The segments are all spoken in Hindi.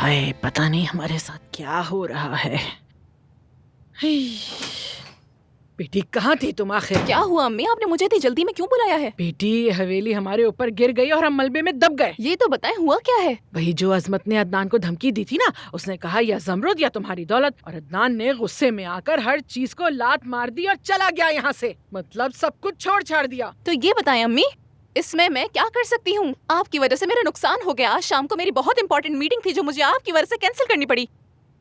हाय, पता नहीं हमारे साथ क्या हो रहा है। ही। बेटी कहाँ थी तुम आखिर? क्या हुआ अम्मी, आपने मुझे इतनी जल्दी में क्यों बुलाया है? बेटी, ये हवेली हमारे ऊपर गिर गई और हम मलबे में दब गए। ये तो बताएं हुआ क्या है? वही जो अजमत ने अदनान को धमकी दी थी ना, उसने कहा या जमरुद या तुम्हारी दौलत, और अदनान ने गुस्से में आकर हर चीज को लात मार दी और चला गया यहाँ से। मतलब सब कुछ छोड़ छाड़ दिया। तो ये बताएं अम्मी, इसमें मैं क्या कर सकती हूँ? आपकी वजह से मेरा नुकसान हो गया। आज शाम को मेरी बहुत इंपॉर्टेंट मीटिंग थी जो मुझे आपकी वजह से कैंसिल करनी पड़ी।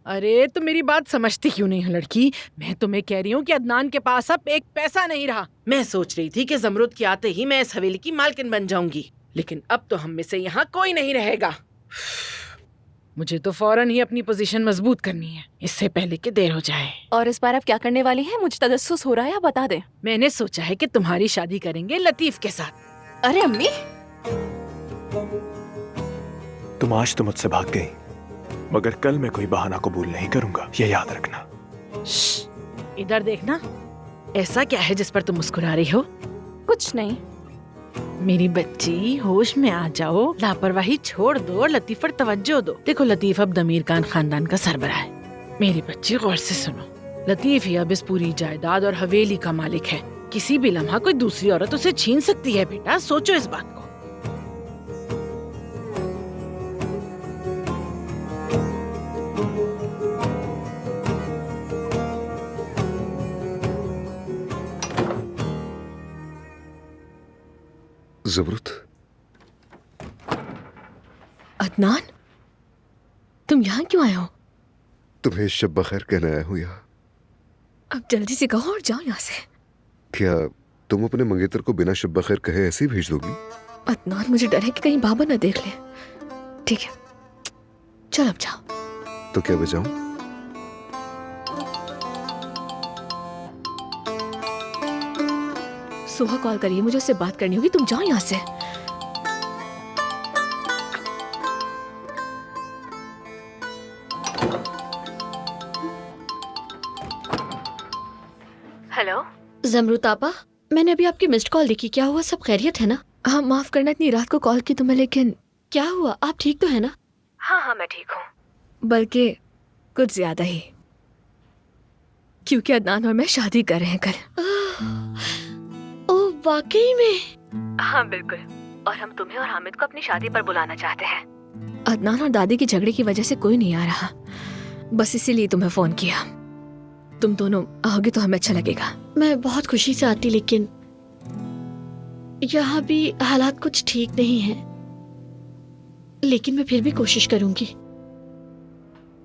अरे तो मेरी बात समझती क्यों नहीं है लड़की? मैं तुम्हें कह रही हूँ कि अदनान के पास अब एक पैसा नहीं रहा। मैं सोच रही थी कि जमरुद के आते ही मैं इस हवेली की मालकिन बन जाऊंगी, लेकिन अब तो हम में से यहाँ कोई नहीं रहेगा। मुझे तो फौरन ही अपनी पोजीशन मजबूत करनी है, इससे पहले कि देर हो जाए। और इस बार आप क्या करने वाली हैं? मुझे तजस्सुस हो रहा है, आप बता दें। मैंने सोचा है कि तुम्हारी शादी करेंगे लतीफ के साथ। अरे अम्मी, तुम आज तो मुझसे भाग गई, मगर कल मैं कोई बहाना कबूल नहीं करूंगा, ये याद रखना। इधर देखना। ऐसा क्या है जिस पर तुम मुस्कुरा रही हो? कुछ नहीं। मेरी बच्ची, होश में आ जाओ, लापरवाही छोड़ दो और लतीफ पर तवज्जो दो। देखो, लतीफ अब दमीर खान खानदान का सरबराह है। मेरी बच्ची गौर से सुनो, लतीफ ही अब इस पूरी जायदाद और हवेली का मालिक है। किसी भी लम्हा कोई दूसरी औरत उसे छीन सकती है। बेटा सोचो इस बात को। ज़मरुद, अदनान, तुम यहाँ क्यों आए हो? तुम्हें शब बखैर कहने आया हूँ यहाँ। अब जल्दी से कहो और जाओ यहाँ से। क्या तुम अपने मंगेतर को बिना शब बखैर कहे ऐसे ही भेज दोगी? अदनान, मुझे डर है कि कहीं बाबा ना देख ले। ठीक है, चल अब जाओ। तो क्या बजाऊं? सुहा कॉल करिए, मुझे उससे बात करनी होगी। तुम जाओ यहाँ से। हेलो ज़मरुद आपा, मैंने अभी आपकी मिस्ड कॉल देखी। क्या हुआ, सब खैरियत है ना? हाँ, माफ करना इतनी रात को कॉल की तुम्हें, लेकिन क्या हुआ, आप ठीक तो है ना? हाँ मैं ठीक हूँ, बल्कि कुछ ज्यादा ही, क्योंकि अदनान और मैं शादी कर रहे हैं कल। ओह, वाकई में? हाँ बिल्कुल, और हम तुम्हें और हामिद को अपनी शादी पर बुलाना चाहते हैं। अदनान और दादी की झगड़े की वजह से कोई नहीं आ रहा, बस इसीलिए तुम्हें फोन किया। तुम दोनों आओगे तो हमें अच्छा लगेगा। मैं बहुत खुशी से आती, लेकिन यहाँ भी हालात कुछ ठीक नहीं है, लेकिन मैं फिर भी कोशिश करूंगी।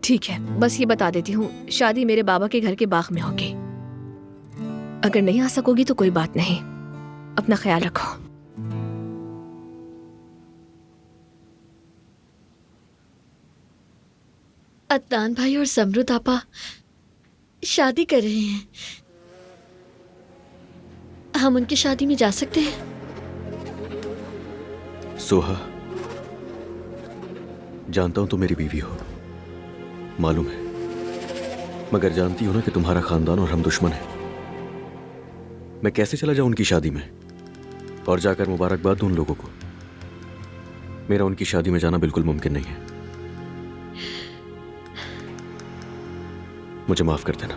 ठीक है, बस ये बता देती हूँ, शादी मेरे बाबा के घर के बाग में होगी। अगर नहीं आ सकोगी तो कोई बात नहीं, अपना ख्याल रखो। अदनान भाई और ज़मरुद आपा शादी कर रहे हैं, हम उनकी शादी में जा सकते हैं? सोहा, जानता हूं तुम मेरी बीवी हो, मालूम है, मगर जानती हो ना कि तुम्हारा खानदान और हम दुश्मन हैं। मैं कैसे चला जाऊं उनकी शादी में और जाकर मुबारकबाद दूं उन लोगों को? मेरा उनकी शादी में जाना बिल्कुल मुमकिन नहीं है। मुझे माफ कर देना।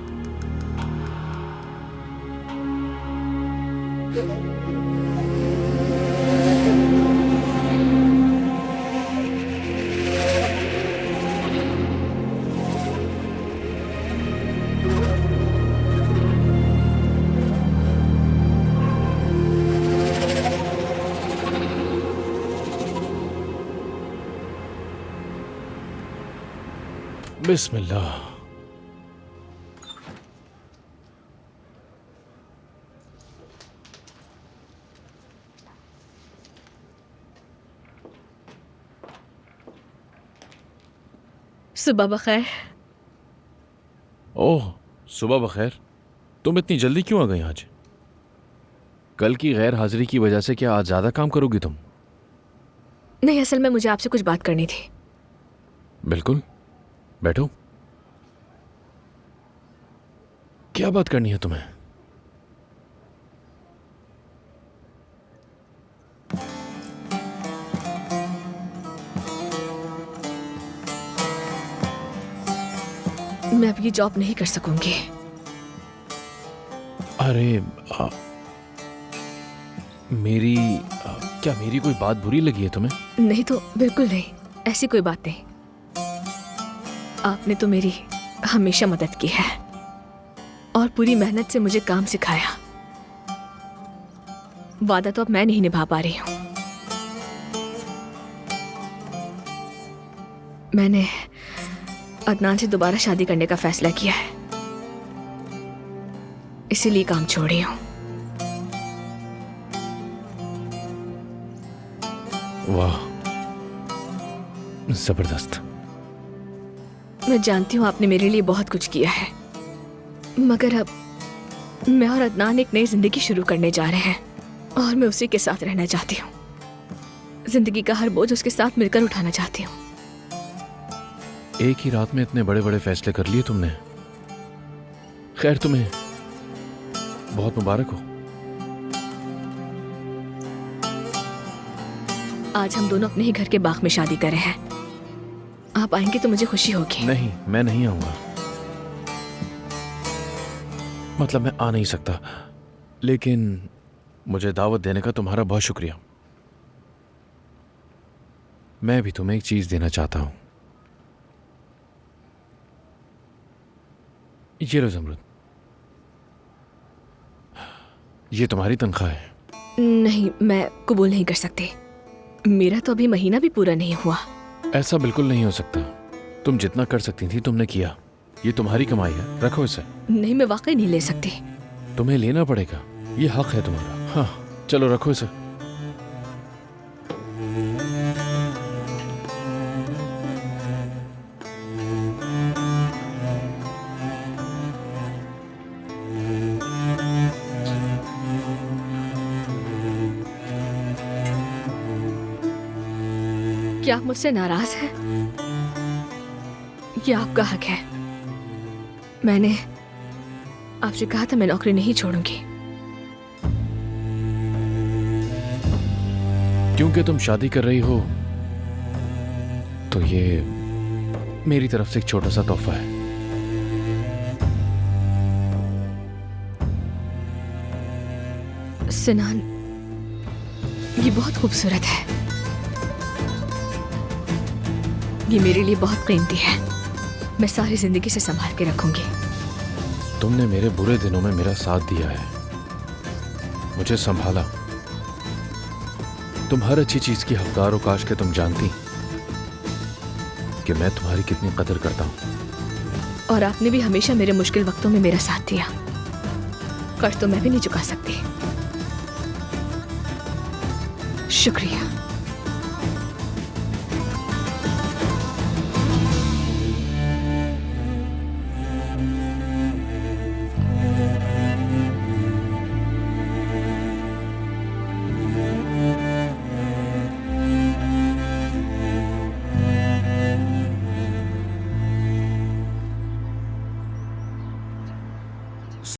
बिस्मिल्लाह। सुबह बखैर। ओह, सुबह बखैर। तुम इतनी जल्दी क्यों आ गई आज? कल की गैर हाजिरी की वजह से क्या आज ज्यादा काम करोगी तुम? नहीं, असल में मुझे आपसे कुछ बात करनी थी। बिल्कुल, बैठो। क्या बात करनी है तुम्हें? मैं अब ये जॉब नहीं कर सकूंगी। अरे क्या मेरी कोई बात बुरी लगी है तुम्हें? नहीं तो बिल्कुल नहीं, ऐसी कोई बात नहीं। आपने तो मेरी हमेशा मदद की है और पूरी मेहनत से मुझे काम सिखाया। वादा तो अब मैं नहीं निभा पा रही हूँ। मैंने अदनान से दोबारा शादी करने का फैसला किया है, इसीलिए काम छोड़ी हूँ। वाह, जबरदस्त। मैं जानती हूँ आपने मेरे लिए बहुत कुछ किया है, मगर अब मैं और अदनान एक नई जिंदगी शुरू करने जा रहे हैं और मैं उसी के साथ रहना चाहती हूँ। जिंदगी का हर बोझ उसके साथ मिलकर उठाना चाहती हूँ। एक ही रात में इतने बड़े बड़े फैसले कर लिए तुमने। खैर, तुम्हें बहुत मुबारक हो। आज हम दोनों अपने ही घर के बाग में शादी कर रहे हैं। आप आएंगे तो मुझे खुशी होगी। नहीं, मैं नहीं आऊंगा। मतलब मैं आ नहीं सकता, लेकिन मुझे दावत देने का तुम्हारा बहुत शुक्रिया। मैं भी तुम्हें एक चीज देना चाहता हूं। ये लो ज़मरुद, ये तुम्हारी तनख्वाह है। नहीं, मैं कबूल नहीं कर सकती। मेरा तो अभी महीना भी पूरा नहीं हुआ। ऐसा बिल्कुल नहीं हो सकता। तुम जितना कर सकती थी तुमने किया। ये तुम्हारी कमाई है, रखो इसे। नहीं, मैं वाकई नहीं ले सकती। तुम्हें लेना पड़ेगा, ये हक है तुम्हारा। हाँ, चलो रखो इसे। क्या आप मुझसे नाराज हैं? ये आपका हक है। मैंने आपसे कहा था मैं नौकरी नहीं छोड़ूंगी। क्योंकि तुम शादी कर रही हो तो ये मेरी तरफ से एक छोटा सा तोहफा है। सिनान, ये बहुत खूबसूरत है। ये मेरे लिए बहुत कीमती है। मैं सारी जिंदगी से संभाल के रखूंगी। तुमने मेरे बुरे दिनों में मेरा साथ दिया है, मुझे संभाला। तुम हर अच्छी चीज की हकदार हो। काश के तुम जानती कि मैं तुम्हारी कितनी कदर करता हूं। और आपने भी हमेशा मेरे मुश्किल वक्तों में मेरा साथ दिया। कर्ज तो मैं भी नहीं चुका सकती। शुक्रिया।